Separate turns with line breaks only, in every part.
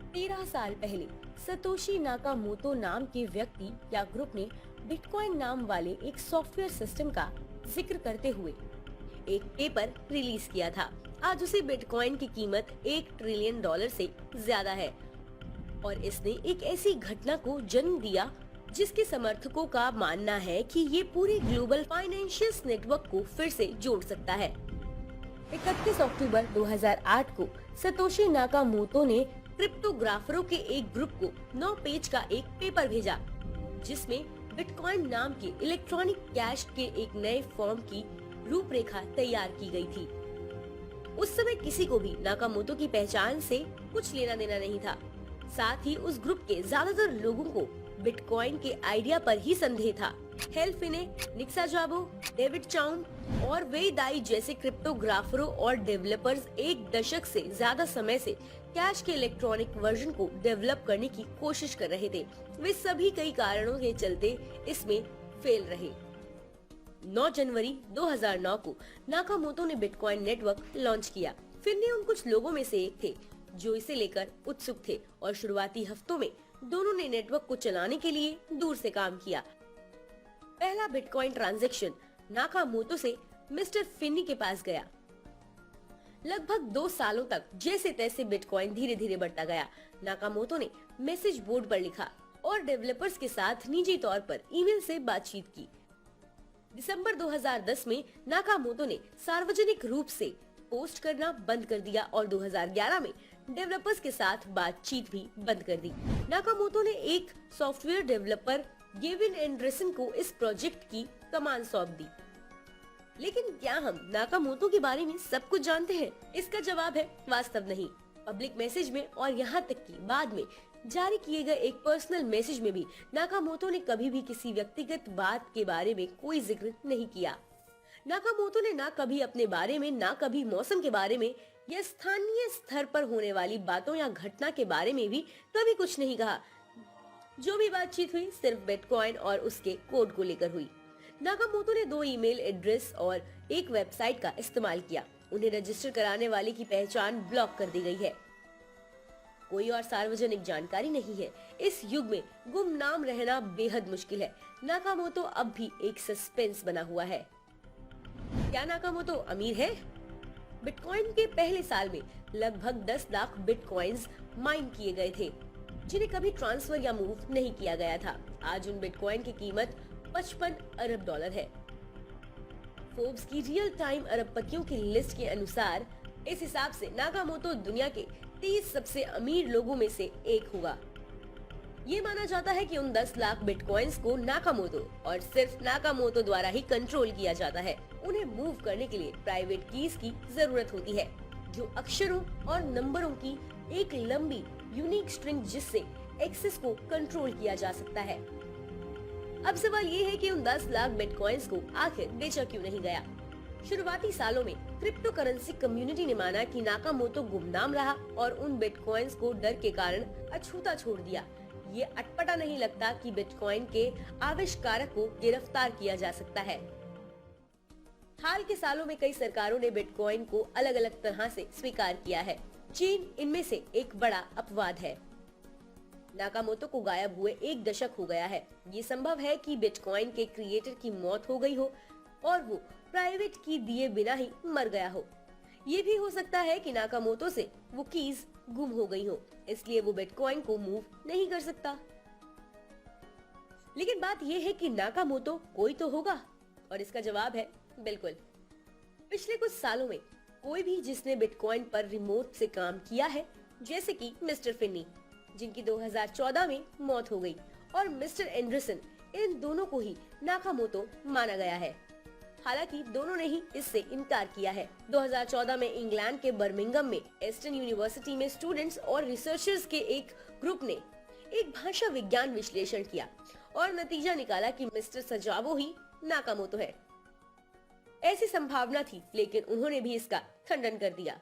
13 साल पहले Satoshi Nakamoto नाम के व्यक्ति या ग्रुप ने बिटकॉइन नाम वाले एक सॉफ्टवेयर सिस्टम का जिक्र करते हुए एक पेपर रिलीज किया था। आज उसी बिटकॉइन की कीमत $1 ट्रिलियन से ज्यादा है और इसने एक ऐसी घटना को जन्म दिया जिसके समर्थकों का मानना है कि ये पूरे ग्लोबल फाइनेंशियल नेटवर्क को फिर से जोड़ सकता है। 31 अक्टूबर 2008 को सतोशी नाकामोतो ने क्रिप्टोग्राफरों के एक ग्रुप को 9 पेज का एक पेपर भेजा जिसमें बिटकॉइन नाम के इलेक्ट्रॉनिक कैश के एक नए फॉर्म की रूपरेखा तैयार की गई थी। उस समय किसी को भी नाकामोतो की पहचान से कुछ लेना देना नहीं था। साथ ही उस ग्रुप के ज्यादातर लोगों को बिटकॉइन के आइडिया पर ही संदेह था। हेल फिने, निक्सा जाबो, डेविड चाउम और वेई दाई जैसे क्रिप्टोग्राफरों और डेवलपर्स एक दशक से ज्यादा समय से कैश के इलेक्ट्रॉनिक वर्जन को डेवलप करने की कोशिश कर रहे थे। वे सभी कई कारणों के चलते इसमें फेल रहे। 9 जनवरी 2009 को नाकामोतो ने बिटकॉइन नेटवर्क लॉन्च किया। फिन्ने उन कुछ लोगों में से एक थे जो इसे लेकर उत्सुक थे और शुरुआती हफ्तों में दोनों ने नेटवर्क को चलाने के लिए दूर से काम किया। पहला बिटकॉइन ट्रांजैक्शन नाकामोतो से मिस्टर फिन्नी के पास गया। लगभग 2 सालों तक जैसे तैसे बिटकॉइन धीरे धीरे बढ़ता गया। नाकामोतो ने मैसेज बोर्ड पर लिखा और डेवलपर्स के साथ निजी तौर पर ईमेल से बातचीत की। दिसंबर 2010 में नाकामोतो ने सार्वजनिक रूप से पोस्ट करना बंद कर दिया और 2011 में डेवलपर्स के साथ बातचीत भी बंद कर दी। नाकामोतो ने एक सॉफ्टवेयर डेवलपर गेविन एंडरसन को इस प्रोजेक्ट की कमान सौंप दी। लेकिन क्या हम नाकामोतो के बारे में सब कुछ जानते हैं? इसका जवाब है वास्तव नहीं। पब्लिक मैसेज में और यहाँ तक कि बाद में जारी किए गए एक पर्सनल मैसेज में भी नाकामोतो ने कभी भी किसी व्यक्तिगत बात के बारे में कोई जिक्र नहीं किया। नाकामोतो ने ना कभी अपने बारे में, ना कभी मौसम के बारे में या स्थानीय स्तर पर होने वाली बातों या घटना के बारे में भी कभी कुछ नहीं कहा। जो भी बातचीत हुई सिर्फ बिटकॉइन और उसके कोड को लेकर हुई। नाकामोतो ने 2 ईमेल एड्रेस और एक वेबसाइट का इस्तेमाल किया। उन्हें रजिस्टर कराने वाले की पहचान ब्लॉक कर दी गई है। कोई और सार्वजनिक जानकारी नहीं है। इस युग में गुमनाम रहना बेहद मुश्किल है। नाकामोतो अब भी एक सस्पेंस बना हुआ है। क्या नाकामोतो अमीर है? बिटकॉइन के पहले साल में लगभग 10 लाख बिटकॉइंस माइन किए गए थे जिन्हें कभी ट्रांसफर या मूव नहीं किया गया था। आज उन बिटकॉइन की कीमत $55 अरब है। फोर्ब्स की रियल टाइम अरबपतियों की लिस्ट के अनुसार इस हिसाब से नाकामोतो दुनिया के 30 सबसे अमीर लोगों में से एक होगा। ये माना जाता है कि उन 10 लाख बिटकॉइंस को नाकामोतो और सिर्फ नाकामोतो द्वारा ही कंट्रोल किया जाता है। उन्हें मूव करने के लिए प्राइवेट कीज की जरूरत होती है, जो अक्षरों और नंबरों की एक लंबी यूनिक स्ट्रिंग जिससे एक्सेस को कंट्रोल किया जा सकता है। अब सवाल ये है कि उन 10 लाख बिटकॉइंस को आखिर बेचा क्यों नहीं गया? शुरुआती सालों में क्रिप्टो करेंसी कम्युनिटी ने माना कि नाकामोतो गुमनाम रहा और उन बिटकॉइंस को डर के कारण अछूता छोड़ दिया। ये अटपटा नहीं लगता कि बिटकॉइन के आविष्कारक को गिरफ्तार किया जा सकता है। हाल के सालों में कई सरकारों ने बिटकॉइन को अलग अलग तरह से स्वीकार किया है। चीन इनमें से एक बड़ा अपवाद है। नाकामोतो को गायब हुए 1 दशक हो गया है। ये संभव है कि बिटकॉइन के क्रिएटर की मौत हो गई हो और वो प्राइवेट की दिए बिना ही मर गया हो। ये भी हो सकता है कि नाकामोतो से वो कीज गुम हो गई हो, इसलिए वो बिटकॉइन को मूव नहीं कर सकता। लेकिन बात ये है कि नाकामोतो कोई तो होगा और इसका जवाब है बिल्कुल। पिछले कुछ सालों में कोई भी जिसने बिटकॉइन पर रिमोट से काम किया है, जैसे कि मिस्टर फिन्नी जिनकी 2014 में मौत हो गई, और मिस्टर एंडरसन, इन दोनों को ही नाकामोतो माना गया है। हालांकि दोनों ने ही इससे इनकार किया है। 2014 में इंग्लैंड के बर्मिंघम में ईस्टर्न यूनिवर्सिटी में स्टूडेंट्स और रिसर्चर्स के एक ग्रुप ने एक भाषा विज्ञान विश्लेषण किया और नतीजा निकाला कि मिस्टर सजावो ही नाकामोतो है। ऐसी संभावना थी, लेकिन उन्होंने भी इसका खंडन कर दिया।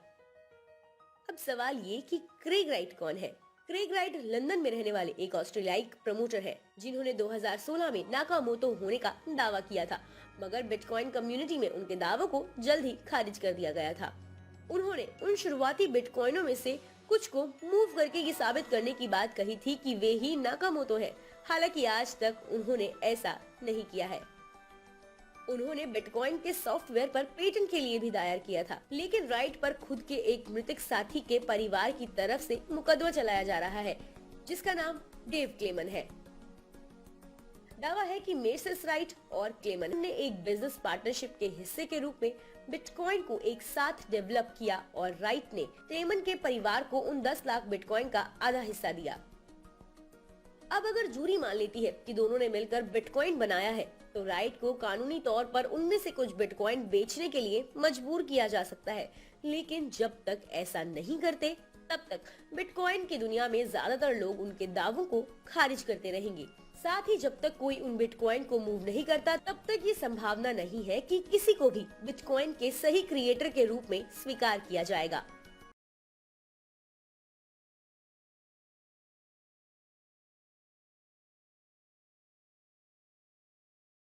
अब सवाल ये कि क्रेग राइट कौन है? क्रेग राइट लंदन में रहने वाले एक ऑस्ट्रेलियाई प्रमोटर है जिन्होंने 2016 में नाकामोतो होने का दावा किया था, मगर बिटकॉइन कम्युनिटी में उनके दावों को जल्द ही खारिज कर दिया गया था। उन्होंने उन शुरुआती बिटकॉइनों में से कुछ को मूव करके ये साबित करने की बात कही थी कि वे ही नाकामोटो है। हालांकि आज तक उन्होंने ऐसा नहीं किया है। उन्होंने बिटकॉइन के सॉफ्टवेयर पर पेटेंट के लिए भी दायर किया था, लेकिन राइट पर खुद के एक मृतक साथी के परिवार की तरफ से मुकदमा चलाया जा रहा है, जिसका नाम डेव क्लेमन है। दावा है कि मेसेस राइट और क्लेमन ने एक बिजनेस पार्टनरशिप के हिस्से के रूप में बिटकॉइन को एक साथ डेवलप किया और राइट ने क्लेमन के परिवार को उन 10 लाख बिटकॉइन का आधा हिस्सा दिया। अब अगर जूरी मान लेती है कि दोनों ने मिलकर बिटकॉइन बनाया है, तो राइट को कानूनी तौर पर उनमें से कुछ बिटकॉइन बेचने के लिए मजबूर किया जा सकता है। लेकिन जब तक ऐसा नहीं करते, तब तक बिटकॉइन की दुनिया में ज्यादातर लोग उनके दावों को खारिज करते रहेंगे। साथ ही जब तक कोई उन बिटकॉइन को मूव नहीं करता, तब तक ये संभावना नहीं है कि किसी को भी बिटकॉइन के सही क्रिएटर के रूप में स्वीकार किया जाएगा।